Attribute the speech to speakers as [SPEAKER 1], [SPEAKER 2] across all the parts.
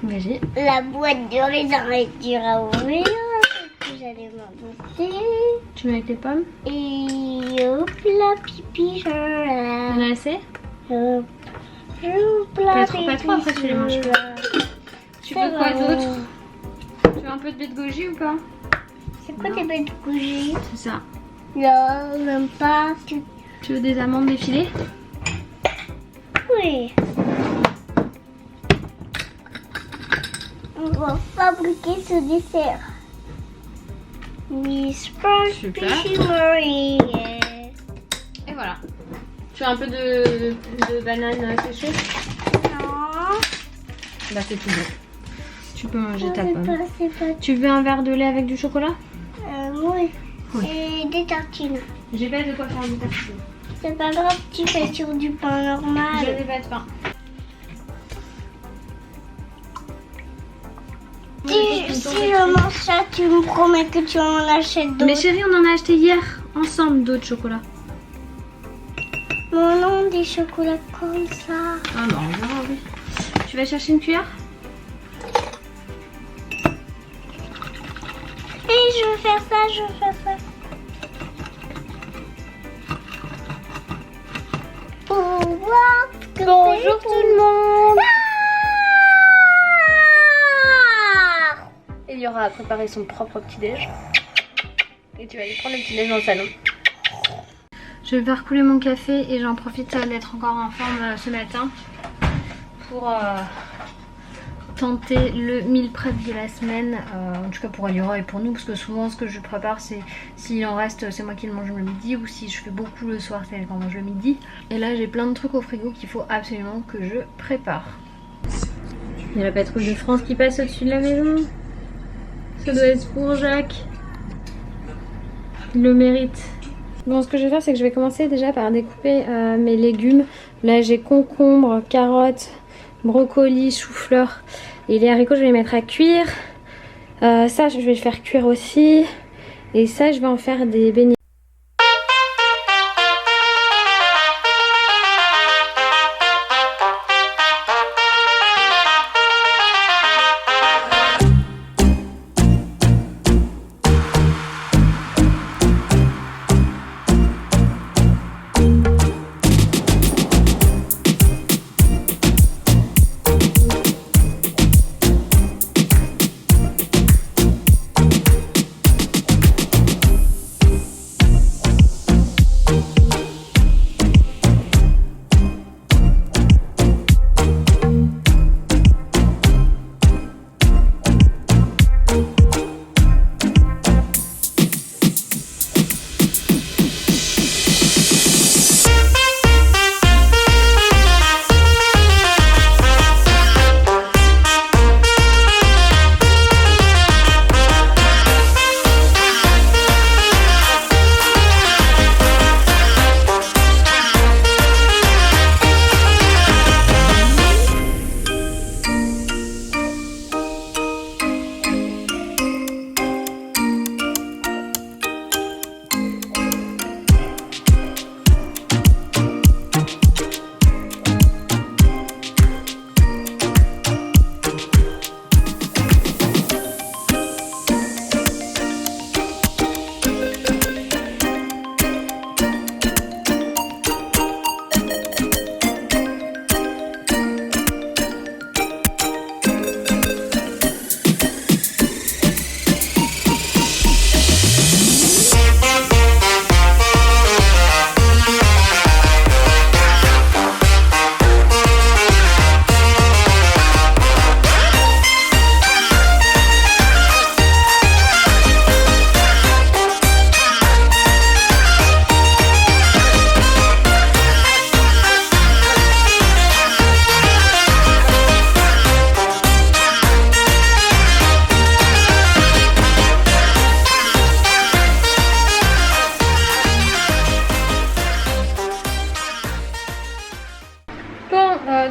[SPEAKER 1] Vas-y.
[SPEAKER 2] La boîte de raisin est dure à ouvrir. J'allais m'en monter.
[SPEAKER 1] Tu mets avec les pommes?
[SPEAKER 2] Et hop là, pipi,
[SPEAKER 1] Il y en a assez?
[SPEAKER 2] hop là,
[SPEAKER 1] Pas trop, après tu les manges pas. Tu veux quoi d'autre? Tu veux un peu de baie de goji ou pas?
[SPEAKER 2] C'est quoi des bêtes de goji?
[SPEAKER 1] C'est ça.
[SPEAKER 2] Non, même pas.
[SPEAKER 1] Tu veux des amandes défilées?
[SPEAKER 2] Oui. On va fabriquer ce dessert. Miss
[SPEAKER 1] Super.
[SPEAKER 2] Marie.
[SPEAKER 1] Et voilà. Tu veux un peu de banane séchée?
[SPEAKER 2] Non.
[SPEAKER 1] Bah c'est tout bon. Tu peux manger ta
[SPEAKER 2] C'est
[SPEAKER 1] pomme.
[SPEAKER 2] pas.
[SPEAKER 1] Tu veux un verre de lait avec du chocolat?
[SPEAKER 2] Oui.
[SPEAKER 1] Oui.
[SPEAKER 2] Et des tartines.
[SPEAKER 1] J'ai pas de quoi faire du tartine.
[SPEAKER 2] C'est pas grave, tu fais sur du pain normal.
[SPEAKER 1] Je n'ai pas de pain.
[SPEAKER 2] Si je mange ça, tu me promets que tu en achètes d'autres.
[SPEAKER 1] Mais chérie, on en a acheté hier ensemble d'autres chocolats.
[SPEAKER 2] Mon nom des chocolats comme ça.
[SPEAKER 1] Ah non, on verra, oui. Tu vas chercher une cuillère?
[SPEAKER 2] Et je veux faire ça, Pour voir que bonjour tout le monde.
[SPEAKER 1] Eliora a préparé son propre petit-déj. Et tu vas aller prendre le petit-déj dans le salon. Je vais faire couler mon café et j'en profite d'être encore en forme ce matin pour tenter le meal prep de la semaine, en tout cas pour Eliora et pour nous, parce que souvent ce que je prépare c'est, s'il en reste, c'est moi qui le mange le midi, ou si je fais beaucoup le soir, c'est elle qui en mange le midi. Et là j'ai plein de trucs au frigo qu'il faut absolument que je prépare. Il y a la patrouille de France qui passe au-dessus de la maison. Ça doit être pour Jacques. Il le mérite. Bon, ce que je vais faire, c'est que je vais commencer déjà par découper mes légumes. Là j'ai concombre, carottes, brocoli, chou-fleur et les haricots je vais les mettre à cuire. Ça je vais le faire cuire aussi. Et ça je vais en faire des beignets.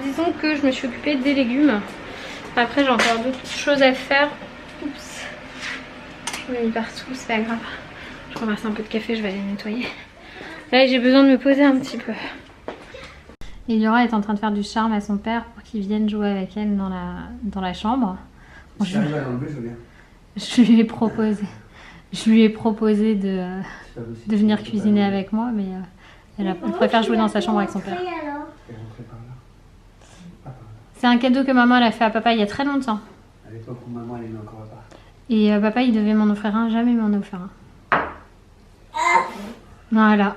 [SPEAKER 1] Disons que je me suis occupée des légumes. Après j'ai encore d'autres choses à faire. Oups. Je l'ai mis partout, c'est pas grave. Je ramasse un peu de café, je vais aller nettoyer. Là j'ai besoin de me poser un petit peu.
[SPEAKER 3] Et Liora est en train de faire du charme à son père pour qu'il vienne jouer avec elle dans la chambre. Bon,
[SPEAKER 4] Si t'arrives à l'enlever, je viens.
[SPEAKER 3] je lui ai proposé de venir cuisiner avec moi, mais elle préfère jouer dans sa chambre avec son père.
[SPEAKER 4] Elle est rentrée par là. Pas par là.
[SPEAKER 3] C'est un cadeau que maman elle a fait à papa il y a très longtemps.
[SPEAKER 4] À l'époque où maman elle aimait encore pas.
[SPEAKER 3] Et papa il devait m'en offrir un, jamais m'en a offert un. Voilà.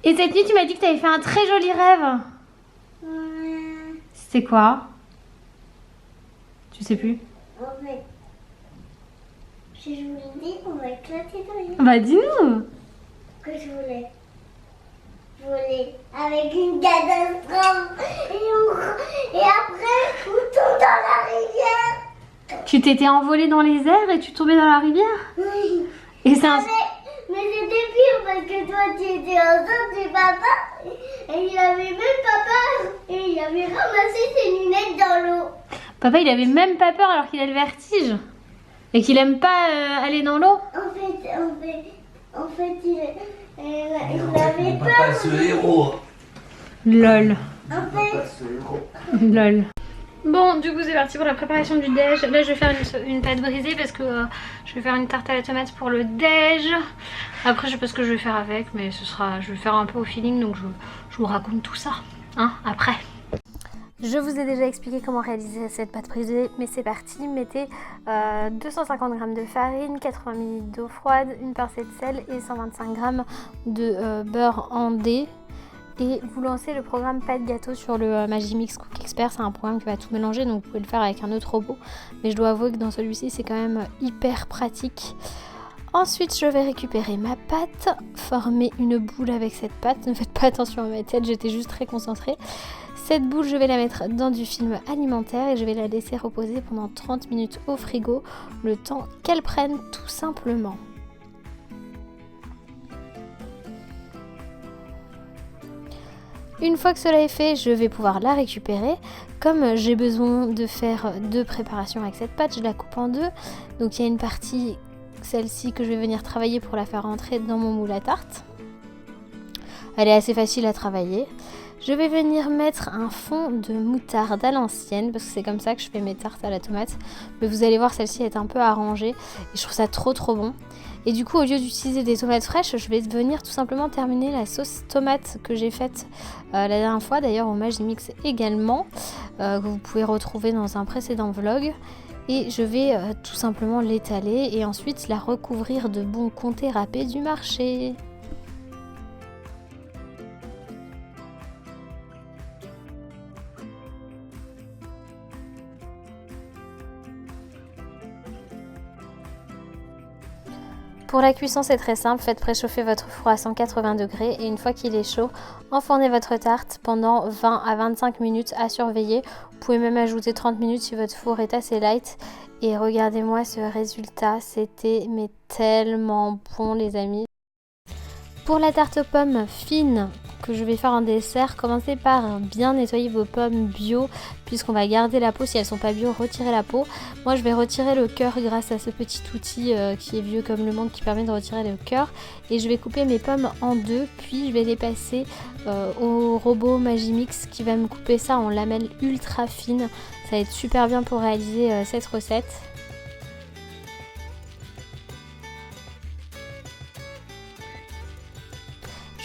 [SPEAKER 3] Et cette nuit tu m'as dit que tu avais fait un très joli rêve. C'était quoi? Tu sais plus?
[SPEAKER 2] En fait, si je vous le dis, on va éclater de rire.
[SPEAKER 3] Bah dis-nous.
[SPEAKER 2] Que je voulais voler avec une catastrophe et après on tombe dans la rivière.
[SPEAKER 3] Tu t'étais envolée dans les airs et tu tombais dans la rivière?
[SPEAKER 2] Oui.
[SPEAKER 3] Et c'est un...
[SPEAKER 2] Mais c'était pire parce que toi tu étais enceinte du papa et il avait même pas peur et il avait ramassé ses lunettes dans l'eau.
[SPEAKER 3] Papa il avait même pas peur alors qu'il a le vertige. Et qu'il aime pas aller dans l'eau.
[SPEAKER 2] En fait, il avait
[SPEAKER 4] Mon
[SPEAKER 2] peur.
[SPEAKER 4] papa c'est le héros.
[SPEAKER 3] Lol.
[SPEAKER 2] En
[SPEAKER 4] Mon
[SPEAKER 2] fait,
[SPEAKER 4] papa c'est le héros.
[SPEAKER 3] Lol. Bon, du coup c'est parti pour la préparation du déj. Là je vais faire une pâte brisée parce que je vais faire une tarte à la tomate pour le déj. Après je sais pas ce que je vais faire avec, mais je vais faire un peu au feeling, donc je vous raconte tout ça, hein, après. Je vous ai déjà expliqué comment réaliser cette pâte brisée, mais c'est parti. Mettez 250 g de farine, 80 ml d'eau froide, une pincée de sel et 125 g de beurre en dés. Et vous lancez le programme pâte gâteau sur le Magimix Cook Expert. C'est un programme qui va tout mélanger, donc vous pouvez le faire avec un autre robot. Mais je dois avouer que dans celui-ci, c'est quand même hyper pratique. Ensuite, je vais récupérer ma pâte, former une boule avec cette pâte. Ne faites pas attention à ma tête, j'étais juste très concentrée. Cette boule, je vais la mettre dans du film alimentaire et je vais la laisser reposer pendant 30 minutes au frigo, le temps qu'elle prenne tout simplement. Une fois que cela est fait, je vais pouvoir la récupérer. Comme j'ai besoin de faire deux préparations avec cette pâte, je la coupe en deux. Donc il y a une partie, celle-ci, que je vais venir travailler pour la faire rentrer dans mon moule à tarte. Elle est assez facile à travailler. Je vais venir mettre un fond de moutarde à l'ancienne parce que c'est comme ça que je fais mes tartes à la tomate. Mais vous allez voir, celle-ci est un peu arrangée et je trouve ça trop bon. Et du coup, au lieu d'utiliser des tomates fraîches, je vais venir tout simplement terminer la sauce tomate que j'ai faite la dernière fois, d'ailleurs au Magimix également, que vous pouvez retrouver dans un précédent vlog. Et je vais tout simplement l'étaler et ensuite la recouvrir de bons comtés râpés du marché. Pour la cuisson, c'est très simple, faites préchauffer votre four à 180 degrés et une fois qu'il est chaud, enfournez votre tarte pendant 20 à 25 minutes à surveiller. Vous pouvez même ajouter 30 minutes si votre four est assez light. Et regardez-moi ce résultat, c'était mais tellement bon les amis. Pour la tarte aux pommes fine que je vais faire en dessert, commencez par bien nettoyer vos pommes bio puisqu'on va garder la peau. Si elles sont pas bio, retirez la peau. Moi je vais retirer le cœur grâce à ce petit outil qui est vieux comme le monde qui permet de retirer le cœur. Et je vais couper mes pommes en deux, puis je vais les passer au robot Magimix qui va me couper ça en lamelles ultra fines. Ça va être super bien pour réaliser cette recette.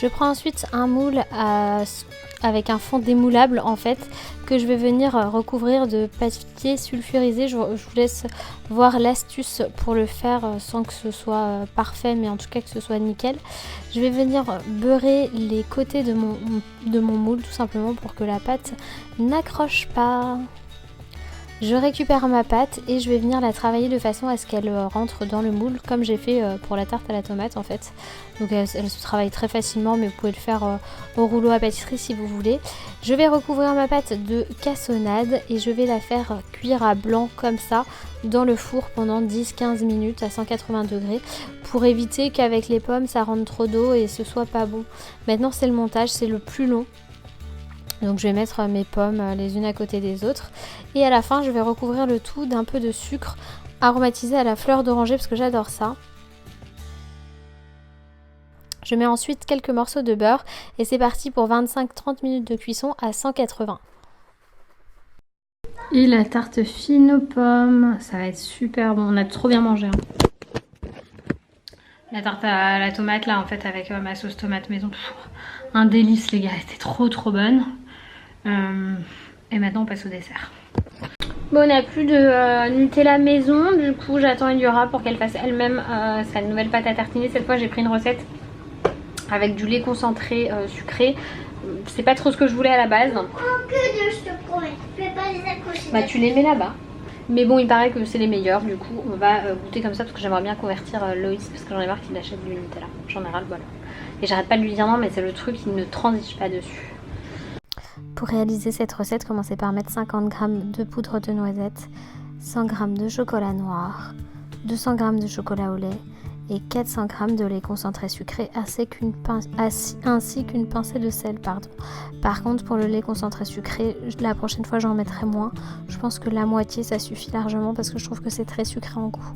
[SPEAKER 3] Je prends ensuite un moule avec un fond démoulable en fait que je vais venir recouvrir de papier sulfurisé. Je vous laisse voir l'astuce pour le faire sans que ce soit parfait, mais en tout cas que ce soit nickel. Je vais venir beurrer les côtés de mon moule tout simplement pour que la pâte n'accroche pas. Je récupère ma pâte et je vais venir la travailler de façon à ce qu'elle rentre dans le moule comme j'ai fait pour la tarte à la tomate en fait. Donc elle se travaille très facilement, mais vous pouvez le faire au rouleau à pâtisserie si vous voulez. Je vais recouvrir ma pâte de cassonade et je vais la faire cuire à blanc comme ça dans le four pendant 10-15 minutes à 180 degrés pour éviter qu'avec les pommes ça rentre trop d'eau et ce soit pas bon. Maintenant c'est le montage, c'est le plus long. Donc je vais mettre mes pommes les unes à côté des autres. Et à la fin, je vais recouvrir le tout d'un peu de sucre aromatisé à la fleur d'oranger parce que j'adore ça. Je mets ensuite quelques morceaux de beurre et c'est parti pour 25-30 minutes de cuisson à 180.
[SPEAKER 1] Et la tarte fine aux pommes, ça va être super bon, on a trop bien mangé. La tarte à la tomate là en fait avec ma sauce tomate maison, un délice les gars, elle était trop bonne. Et maintenant on passe au dessert. Bon, on n'a plus de Nutella maison, du coup j'attends Eliora pour qu'elle fasse elle-même sa nouvelle pâte à tartiner. Cette fois j'ai pris une recette avec du lait concentré sucré. C'est pas trop ce que je voulais à la base.
[SPEAKER 2] Que deux, je te promets. Je vais pas les accrocher.
[SPEAKER 1] Bah tu les mets là-bas. Mais bon, il paraît que c'est les meilleurs, du coup on va goûter comme ça parce que j'aimerais bien convertir Loïs parce que j'en ai marre qu'il achète du Nutella. J'en ai ras le bol. Et j'arrête pas de lui dire non, mais c'est le truc, il ne transige pas dessus.
[SPEAKER 3] Pour réaliser cette recette, commencez par mettre 50 g de poudre de noisette, 100 g de chocolat noir, 200 g de chocolat au lait et 400 g de lait concentré sucré ainsi qu'une pincée de sel. Par contre, pour le lait concentré sucré, la prochaine fois j'en mettrai moins. Je pense que la moitié ça suffit largement parce que je trouve que c'est très sucré en goût.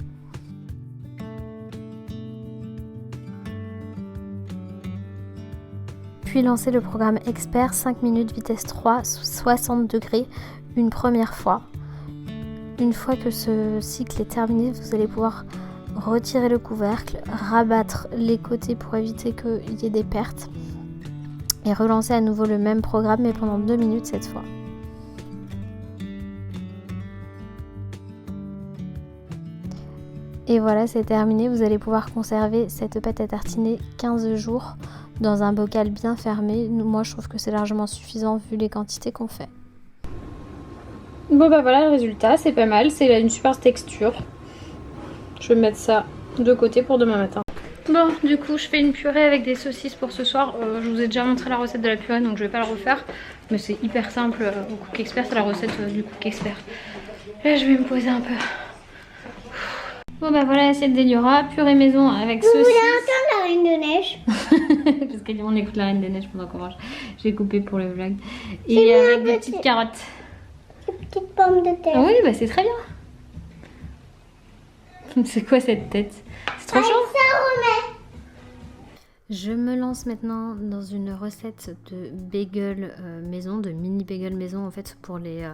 [SPEAKER 3] Puis lancez le programme Expert 5 minutes vitesse 3 sous 60 degrés une première fois. Une fois que ce cycle est terminé, vous allez pouvoir retirer le couvercle, rabattre les côtés pour éviter qu'il y ait des pertes et relancer à nouveau le même programme mais pendant 2 minutes cette fois. Et voilà, c'est terminé. Vous allez pouvoir conserver cette pâte à tartiner 15 jours dans un bocal bien fermé. Moi, je trouve que c'est largement suffisant vu les quantités qu'on fait.
[SPEAKER 1] Bon bah voilà le résultat, c'est pas mal, c'est une super texture. Je vais mettre ça de côté pour demain matin. Bon, du coup, je fais une purée avec des saucisses pour ce soir. Je vous ai déjà montré la recette de la purée, donc je vais pas la refaire. Mais c'est hyper simple au Cook Expert, c'est la recette du Cook Expert. Là, je vais me poser un peu. Bon bah voilà l'assiette d'Eliora, purée maison avec saucisses.
[SPEAKER 2] Vous voulez entendre la Reine de Neige?
[SPEAKER 1] Parce qu'on écoute la Reine des Neiges pendant qu'on mange. J'ai coupé pour le vlog. Et avec des petites carottes.
[SPEAKER 2] Des petites pommes de terre.
[SPEAKER 1] Ah oui, bah c'est très bien. C'est quoi cette tête? C'est trop chaud.
[SPEAKER 2] Ça remet.
[SPEAKER 3] Je me lance maintenant dans une recette de bagel maison, de mini bagel maison en fait pour les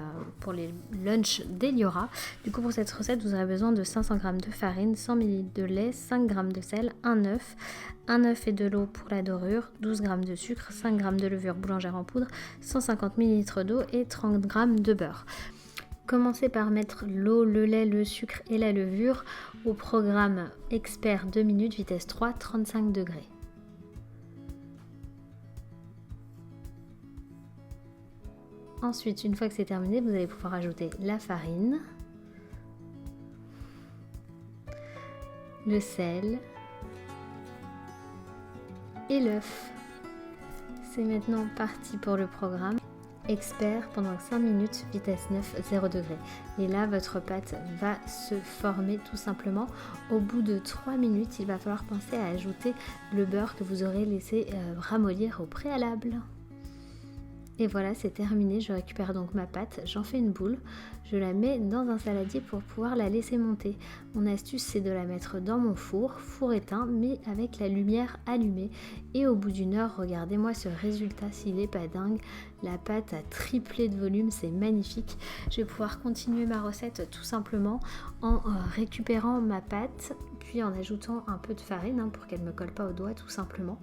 [SPEAKER 3] lunchs d'Eliora. Du coup pour cette recette vous aurez besoin de 500 g de farine, 100 ml de lait, 5 g de sel, un œuf et de l'eau pour la dorure, 12 g de sucre, 5 g de levure boulangère en poudre, 150 ml d'eau et 30 g de beurre. Commencez par mettre l'eau, le lait, le sucre et la levure au programme Expert 2 minutes vitesse 3, 35 degrés. Ensuite, une fois que c'est terminé, vous allez pouvoir ajouter la farine, le sel et l'œuf. C'est maintenant parti pour le programme Expert pendant 5 minutes, vitesse 9, 0 degré. Et là, votre pâte va se former tout simplement. Au bout de 3 minutes, il va falloir penser à ajouter le beurre que vous aurez laissé ramollir au préalable. Et voilà, c'est terminé. Je récupère donc ma pâte, j'en fais une boule, je la mets dans un saladier pour pouvoir la laisser monter. Mon astuce, c'est de la mettre dans mon four éteint, mais avec la lumière allumée. Et au bout d'une heure, regardez-moi ce résultat, s'il n'est pas dingue. La pâte a triplé de volume, c'est magnifique. Je vais pouvoir continuer ma recette tout simplement en récupérant ma pâte, puis en ajoutant un peu de farine pour qu'elle ne me colle pas aux doigts tout simplement.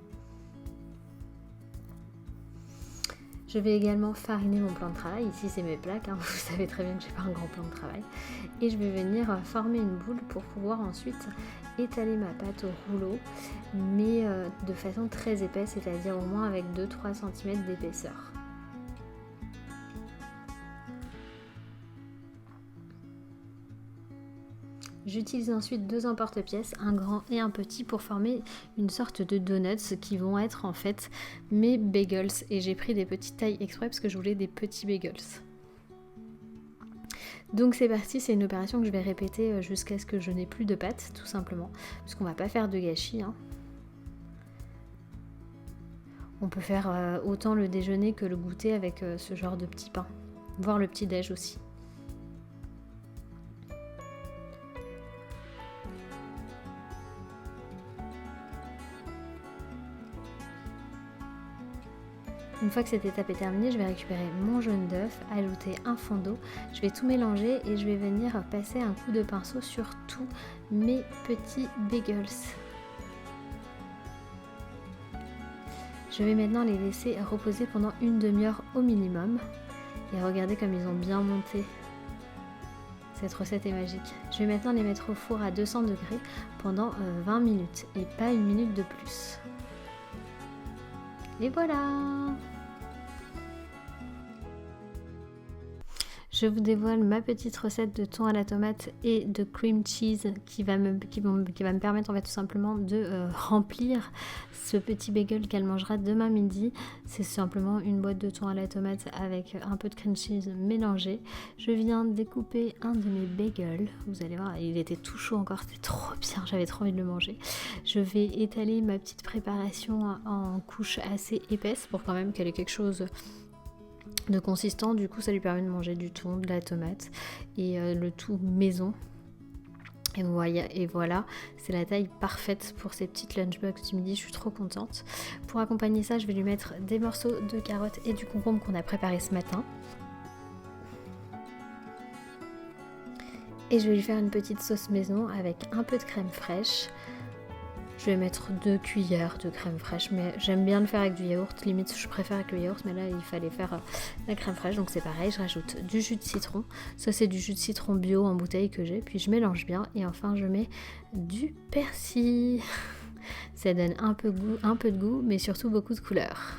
[SPEAKER 3] Je vais également fariner mon plan de travail. Ici c'est mes plaques, vous savez très bien que j'ai pas un grand plan de travail. Et je vais venir former une boule pour pouvoir ensuite étaler ma pâte au rouleau, mais de façon très épaisse, c'est-à-dire au moins avec 2-3 cm d'épaisseur. J'utilise ensuite 2 emporte-pièces, un grand et un petit, pour former une sorte de donuts qui vont être en fait mes bagels. Et j'ai pris des petites tailles exprès parce que je voulais des petits bagels. Donc c'est parti, c'est une opération que je vais répéter jusqu'à ce que je n'ai plus de pâte, tout simplement. Parce qu'on va pas faire de gâchis. On peut faire autant le déjeuner que le goûter avec ce genre de petit pain. Voire le petit déj aussi. Une fois que cette étape est terminée, je vais récupérer mon jaune d'œuf, ajouter un fond d'eau, je vais tout mélanger et je vais venir passer un coup de pinceau sur tous mes petits bagels. Je vais maintenant les laisser reposer pendant une demi-heure au minimum. Et regardez comme ils ont bien monté. Cette recette est magique. Je vais maintenant les mettre au four à 200 degrés pendant 20 minutes et pas une minute de plus. Et voilà! Je vous dévoile ma petite recette de thon à la tomate et de cream cheese qui va me permettre en fait tout simplement de remplir ce petit bagel qu'elle mangera demain midi. C'est simplement une boîte de thon à la tomate avec un peu de cream cheese mélangé. Je viens de découper un de mes bagels. Vous allez voir, il était tout chaud encore, c'était trop bien, j'avais trop envie de le manger. Je vais étaler ma petite préparation en couches assez épaisses pour quand même qu'elle ait quelque chose de consistant. Du coup ça lui permet de manger du thon, de la tomate et le tout maison. Et voilà, c'est la taille parfaite pour ces petites lunchbox du midi, je suis trop contente. Pour accompagner ça, je vais lui mettre des morceaux de carottes et du concombre qu'on a préparé ce matin. Et je vais lui faire une petite sauce maison avec un peu de crème fraîche. Je vais mettre 2 cuillères de crème fraîche, mais j'aime bien le faire avec du yaourt, limite je préfère avec le yaourt, mais là il fallait faire la crème fraîche, donc c'est pareil, je rajoute du jus de citron, ça c'est du jus de citron bio en bouteille que j'ai, puis je mélange bien, et enfin je mets du persil, ça donne un peu de goût, mais surtout beaucoup de couleur.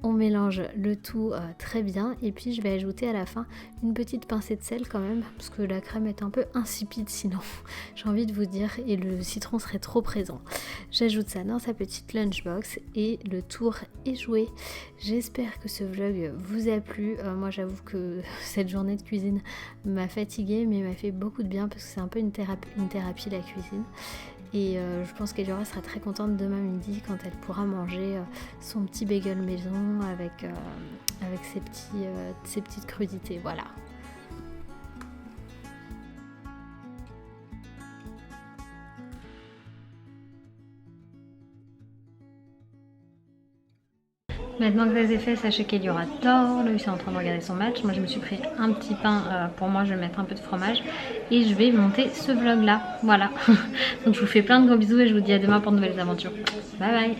[SPEAKER 3] On mélange le tout très bien et puis je vais ajouter à la fin une petite pincée de sel quand même parce que la crème est un peu insipide sinon, j'ai envie de vous dire, et le citron serait trop présent. J'ajoute ça dans sa petite lunchbox et le tour est joué. J'espère que ce vlog vous a plu. Moi j'avoue que cette journée de cuisine m'a fatiguée mais m'a fait beaucoup de bien parce que c'est un peu une thérapie la cuisine. Et je pense qu'Eliora sera très contente demain midi quand elle pourra manger son petit bagel maison avec ses petites crudités. Voilà. Maintenant que ça c'est fait, sachez qu'Eliora dort, lui c'est en train de regarder son match. Moi je me suis pris un petit pain pour moi, je vais mettre un peu de fromage et je vais monter ce vlog là, voilà. Donc je vous fais plein de gros bisous et je vous dis à demain pour de nouvelles aventures. Bye bye.